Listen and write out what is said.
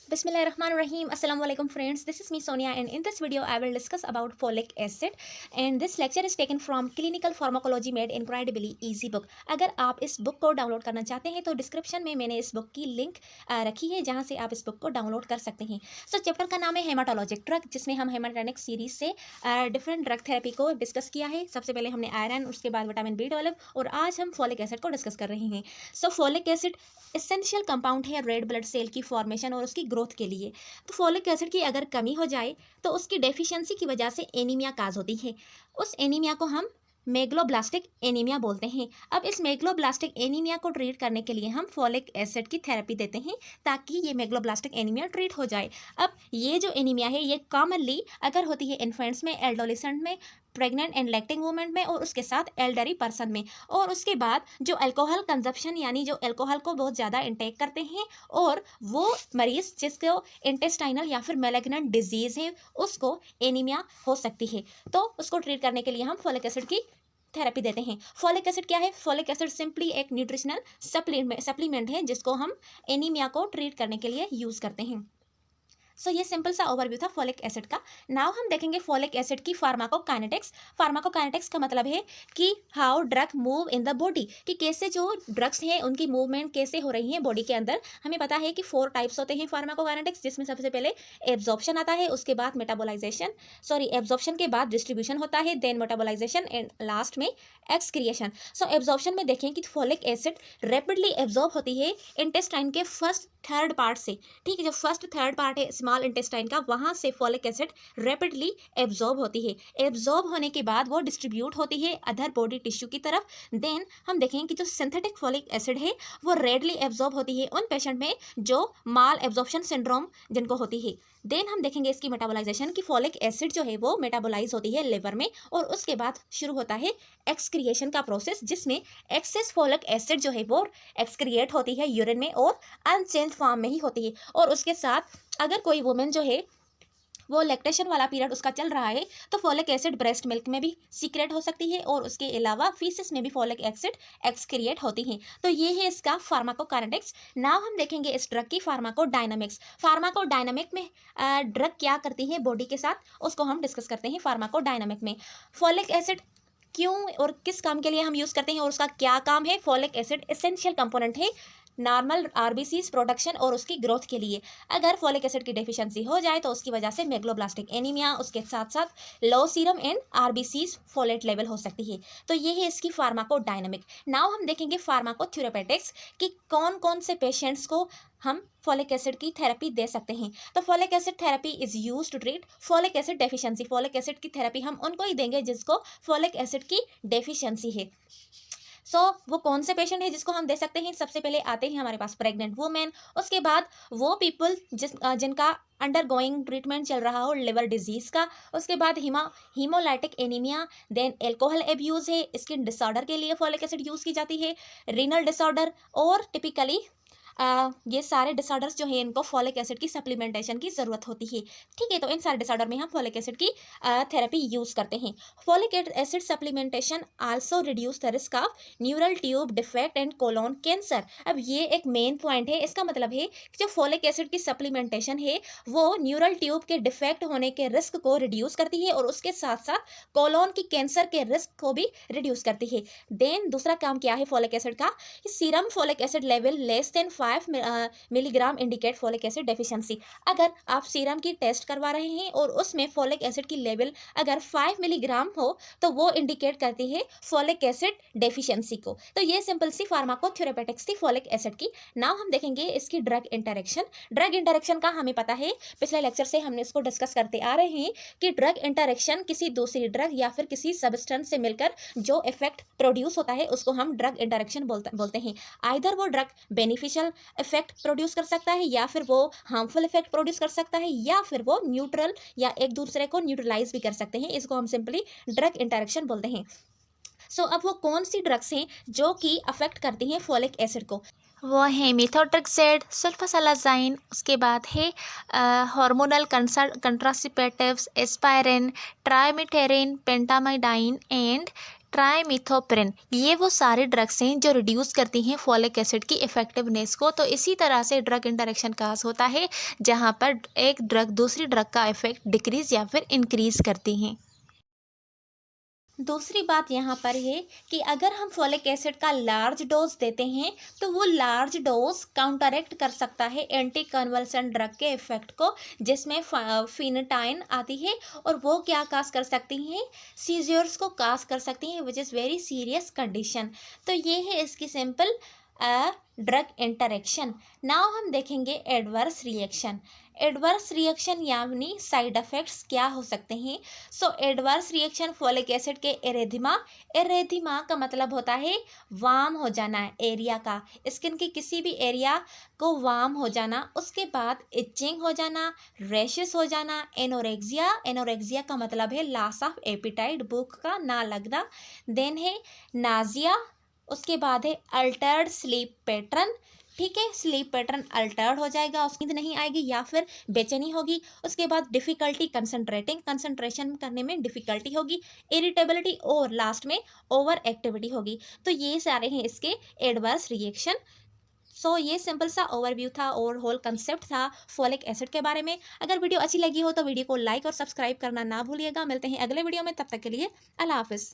Bismillahirrahmanirrahim. Assalamu alaikum friends. This is me Sonia and in this video I will discuss about folic acid and this lecture is taken from Clinical Pharmacology made incredibly easy book. अगर आप इस book को download करना चाहते हैं तो description में मैंने इस बुक की लिंक रखी है जहां से आप इस बुक को डाउनलोड कर सकते हैं। चैप्टर का नाम है हेमाटोलॉजिक ड्रग जिसमें हम हेमाटोनिक सीरीज से डिफरेंट ड्रग थेरेपी को डिस्कस किया है। सबसे पहले हमने आयरन, उसके बाद विटामिन B12 और आज हम फॉलिक एसिड को डिस्कस कर रहे हैं। फॉलिक एसिड एसेंशियल कंपाउंड है रेड ब्लड सेल की फॉर्मेशन और उसकी ग्रोथ के लिए। तो फॉलिक एसिड की अगर कमी हो जाए तो उसकी डेफिशिएंसी की वजह से एनीमिया काज होती है। उस एनीमिया को हम मेगलोब्लास्टिक एनीमिया बोलते हैं। अब इस मेगलोब्लास्टिक एनीमिया को ट्रीट करने के लिए हम फॉलिक एसिड की थेरेपी देते हैं ताकि ये मेगलोब्लास्टिक एनीमिया ट्रीट हो जाए। अब ये जो एनीमिया है ये कॉमनली अगर होती है इन्फेंट्स में, एडोलेसेंट में, प्रेग्नेंट एंड लैक्टिंग वुमेन में और उसके साथ एल्डरी पर्सन में, और उसके बाद जो अल्कोहल कंजप्शन यानी जो अल्कोहल को बहुत ज़्यादा इंटेक करते हैं और वो मरीज जिसको इंटेस्टाइनल या फिर मैलिग्नेंट डिजीज़ है उसको एनीमिया हो सकती है। तो उसको ट्रीट करने के लिए हम फॉलिक एसिड की थेरेपी देते हैं। फॉलिक एसिड क्या है? फॉलिक एसिड सिंपली एक न्यूट्रिशनल सप्लीमेंट है जिसको हम एनीमिया को ट्रीट करने के लिए यूज़ करते हैं। ये सिंपल सा ओवरव्यू था फॉलिक एसिड का। नाउ हम देखेंगे फॉलिक एसिड की फार्माकोकाइनेटिक्स। फार्माकोकाइनेटिक्स का मतलब है कि how drug move in the body, कि कैसे जो ड्रग्स हैं उनकी मूवमेंट कैसे हो रही है बॉडी के अंदर। हमें पता है कि 4 टाइप्स होते हैं फार्माकोकाइनेटिक्स, जिसमें सबसे पहले एब्जॉर्प्शन आता है, उसके बाद मेटाबोलाइजेशन, एब्जॉर्प्शन के बाद डिस्ट्रीब्यूशन होता है, देन मेटाबोलाइजेशन एंड लास्ट में एक्सक्रिएशन। एब्जॉर्प्शन में देखें कि फॉलिक एसिड रैपिडली एब्जॉर्ब होती है इंटेस्टाइन के फर्स्ट थर्ड पार्ट से। ठीक है, जो फर्स्ट थर्ड पार्ट है स्मॉल इंटेस्टाइन का, वहाँ से फॉलिक एसिड रैपिडली एब्जॉर्ब होती है। एब्जॉर्ब होने के बाद वो डिस्ट्रीब्यूट होती है अदर बॉडी टिश्यू की तरफ। देन हम देखेंगे कि जो सिंथेटिक फॉलिक एसिड है वो रेडली एब्जॉर्ब होती है उन पेशेंट में जो माल एब्जॉर्प्शन सिंड्रोम जिनको होती है। देन हम देखेंगे इसकी मेटाबोलाइजेशन की फॉलिक एसिड जो है वो मेटाबोलाइज होती है लिवर में और उसके बाद शुरू होता है एक्सक्रिएशन का प्रोसेस, जिसमें एक्सेस फॉलिक एसिड जो है वो एक्सक्रिएट होती है यूरिन में और अनचेंज फॉर्म में ही होती है। और उसके साथ अगर कोई वुमेन जो है वो लैक्टेशन वाला पीरियड उसका चल रहा है तो फॉलिक एसिड ब्रेस्ट मिल्क में भी सीक्रेट हो सकती है और उसके अलावा फीसिस में भी फॉलिक एसिड एक्सक्रिएट होती है। तो ये है इसका फार्माकोकाइनेटिक्स। नाउ हम देखेंगे इस ड्रग की फार्माकोडायनामिक्स। फार्माकोडायनामिक में ड्रग क्या करती है बॉडी के साथ उसको हम डिस्कस करते हैं फार्माकोडायनामिक में। फॉलिक एसिड क्यों और किस काम के लिए हम यूज़ करते हैं और उसका क्या काम है? फॉलिक एसिड एसेंशियल कंपोनेंट है नॉर्मल आरबीसीज प्रोडक्शन और उसकी ग्रोथ के लिए। अगर फॉलिक एसिड की डेफिशिएंसी हो जाए तो उसकी वजह से मेगलोब्लास्टिक एनीमिया, उसके साथ साथ low serum and RBCs folate level हो सकती है। तो ये है इसकी फार्माकोडायनामिक। नाउ हम देखेंगे फार्माकोथेरेपेटिक्स कि कौन कौन से पेशेंट्स को हम फॉलिक एसिड की थेरेपी दे सकते हैं। तो folic acid therapy is use to treat folic acid deficiency. Folic acid की थेरेपी हम उनको ही देंगे जिसको फॉलिक एसिड की डेफिशिएंसी है। वो कौन से पेशेंट है जिसको हम दे सकते हैं? सबसे पहले आते हैं हमारे पास प्रेग्नेंट वुमेन, उसके बाद वो पीपल जिनका अंडर गोइंग ट्रीटमेंट चल रहा हो लिवर डिजीज़ का, उसके बाद haemolytic anaemia, then alcohol abuse है, स्किन डिसऑर्डर के लिए फॉलिक एसिड यूज़ की जाती है, रीनल डिसऑर्डर और टिपिकली ये सारे डिसऑर्डर्स जो हैं इनको फॉलिक एसिड की सप्लीमेंटेशन की ज़रूरत होती है। ठीक है, तो इन सारे डिसऑर्डर में हम फॉलिक एसिड की थेरेपी यूज़ करते हैं। Folic acid supplementation also reduce the risk of neural tube defect and colon cancer. अब ये एक मेन पॉइंट है। इसका मतलब है कि जो फॉलिक एसिड की सप्लीमेंटेशन है वो न्यूरल ट्यूब के डिफेक्ट होने के रिस्क को रिड्यूस करती है और उसके साथ साथ कोलोन की कैंसर के रिस्क को भी रिड्यूस करती है। देन दूसरा काम क्या है फॉलिक एसिड का? Serum folic acid level less than 5 milligram indicate folic acid deficiency. अगर आप सीरम की टेस्ट करवा रहे हैं और उसमें फॉलिक एसिड की लेवल अगर 5 मिलीग्राम हो तो वो इंडिकेट करती है फॉलिक एसिड डेफिशिएंसी को। तो ये सिंपल सी फार्माकोथेरेपेटिक्स थी फॉलिक एसिड की। नाउ हम देखेंगे इसकी ड्रग इंटरेक्शन। ड्रग इंटरेक्शन का हमें पता है, पिछले लेक्चर से हमने इसको डिस्कस करते आ रहे हैं कि ड्रग इंटरेक्शन किसी दूसरी ड्रग या फिर किसी सबस्टेंस से मिलकर जो इफेक्ट प्रोड्यूस होता है उसको हम ड्रग इंटरेक्शन बोलते हैं। आइदर वो ड्रग बेनिफिशियल इफेक्ट प्रोड्यूस कर सकता है या फिर वो हार्मफुल इफेक्ट प्रोड्यूस कर सकता है या फिर वो न्यूट्रल या एक दूसरे को न्यूट्रलाइज भी कर सकते हैं। इसको हम सिंपली ड्रग इंटरेक्शन बोलते हैं। अब वो कौन सी ड्रग्स हैं जो कि अफेक्ट करती हैं फॉलिक एसिड को? वो है मेथोट्रेक्सेट, सल्फासालाज़ाइन, उसके बाद है हार्मोनल कंट्रासेप्टिव्स, एस्पायरिन, ट्राइमेथेरिन, पेंटामाइडाइन एंड ट्राइमिथोप्रिन, ये वो सारे ड्रग्स हैं जो रिड्यूस करती हैं फॉलिक एसिड की इफेक्टिवनेस को। तो इसी तरह से ड्रग इंटरेक्शन काज होता है जहाँ पर एक ड्रग दूसरी ड्रग का इफेक्ट डिक्रीज या फिर इंक्रीज करती हैं। दूसरी बात यहाँ पर है कि अगर हम फॉलिक एसिड का लार्ज डोज देते हैं तो वो लार्ज डोज काउंटरएक्ट कर सकता है एंटी कन्वल्सन ड्रग के इफेक्ट को, जिसमें फिनेटाइन आती है, और वो क्या काज कर सकती हैं, सीजर्स को काज कर सकती हैं, which is very serious condition. तो ये है इसकी सिंपल ड्रग इंटरेक्शन। नाउ हम देखेंगे एडवर्स रिएक्शन। एडवर्स रिएक्शन यानी साइड इफेक्ट्स क्या हो सकते हैं। सो एडवर्स रिएक्शन फॉलिक एसिड के एरेथिमा, एरेथिमा का मतलब होता है वार्म हो जाना एरिया का, स्किन के किसी भी एरिया को वार्म हो जाना, उसके बाद इचिंग हो जाना, रैशेस हो जाना, एनोरेक्सिया, एनोरेक्सिया का मतलब है लॉस ऑफ एपिटाइट, भूख का ना लगना, देन है नाजिया, उसके बाद है अल्टर्ड स्लीप पैटर्न। ठीक है, स्लीप पैटर्न अल्टर्ड हो जाएगा, उसकी नींद नहीं आएगी या फिर बेचैनी होगी। उसके बाद डिफ़िकल्टी कंसंट्रेटिंग, कंसंट्रेशन करने में डिफ़िकल्टी होगी, इरिटेबिलिटी, और लास्ट में ओवर एक्टिविटी होगी। तो ये सारे हैं इसके एडवर्स रिएक्शन। सो ये सिंपल सा ओवरव्यू था और होल कंसेप्ट था फॉलिक एसिड के बारे में। अगर वीडियो अच्छी लगी हो तो वीडियो को लाइक और सब्सक्राइब करना ना भूलिएगा। मिलते हैं अगले वीडियो में, तब तक के लिए अल्लाह हाफिज़।